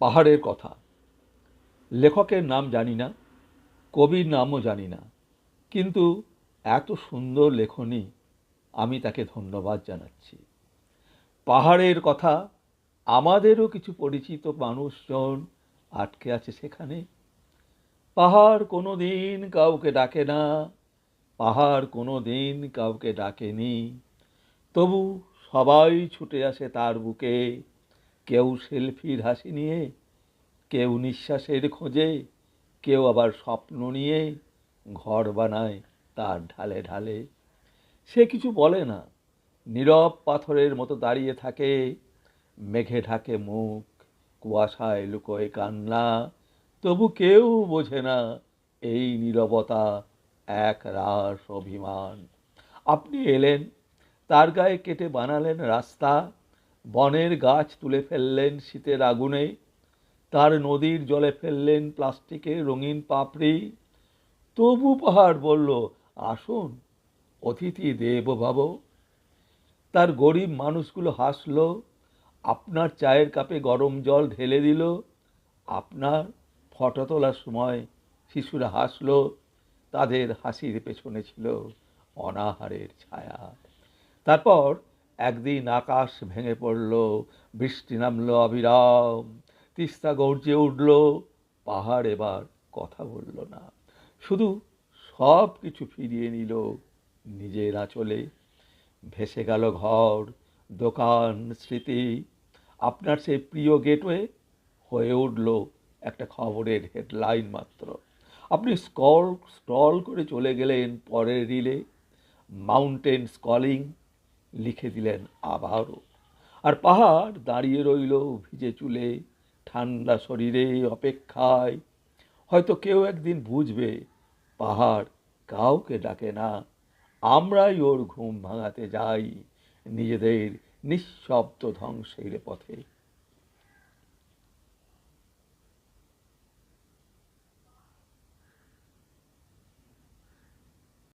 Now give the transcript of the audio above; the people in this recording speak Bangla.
পাহাড়ের কথা। লেখকের নাম জানি না, কবির নামও জানি না, কিন্তু এত সুন্দর লেখনী, আমি তাকে ধন্যবাদ জানাচ্ছি। পাহাড়ের কথা, আমাদেরও কিছু পরিচিত মানুষজন আটকে আছে সেখানে। পাহাড় কোনো দিন কাউকে ডাকে না, পাহাড় কোনো দিন কাউকে ডাকেনি, তবু সবাই ছুটে আসে তার বুকে। কেউ সেলফির হাসি নিয়ে, কেউ নিঃশ্বাসের খোঁজে, কেউ আবার স্বপ্ন নিয়ে ঘর বানায় তার ঢালে ঢালে। সে কিছু বলে না, নীরব পাথরের মতো দাঁড়িয়ে থাকে। মেঘে ঢাকে মুখ, কুয়াশায় লুকোয় কান্না, তবু কেউ বোঝে না এই নীরবতা এক রাস অভিমান। আপনি এলেন, তার গায়ে কেটে বানালেন রাস্তা, বনের গাছ তুলে ফেললেন শীতের আগুনে, তার নদীর জলে ফেললেন প্লাস্টিকের রঙিন পাপড়ি। তবু পাহাড় বলল, আসুন, অতিথি দেব ভাব। তার গরিব মানুষগুলো হাসলো, আপনার চায়ের কাপে গরম জল ঢেলে দিল, আপনার ফটো তোলার সময় শিশুরা হাসলো, তাদের হাসির পেছনে ছিল অনাহারের ছায়া। তারপর একদিন আকাশ ভেঙে পড়ল, বৃষ্টি নামলো অবিরাম, তিস্তা গর্জে উঠল। পাহাড় এবার কথা বলল না, শুধু সব কিছু ফিরিয়ে নিল নিজের আঁচলে। ভেসে গেল ঘর, দোকান, স্মৃতি। আপনার সেই প্রিয় গেটওয়ে হয়ে উঠল একটা খবরের হেডলাইন মাত্র। আপনি স্ক্রল করে চলে গেলেন পরের রিলে, মাউন্টেন্স কলিং লিখে দিলেন আবারও। আর পাহাড় দাঁড়িয়ে রইল ভিজে চুলে, ঠান্ডা শরীরে, অপেক্ষায়। হয়তো কেউ একদিন বুঝবে, পাহাড় কাউকে ডাকে না, আমরাই ওর ঘুম ভাঙাতে যাই নিজেদের নিঃশব্দ ধ্বংসের পথে।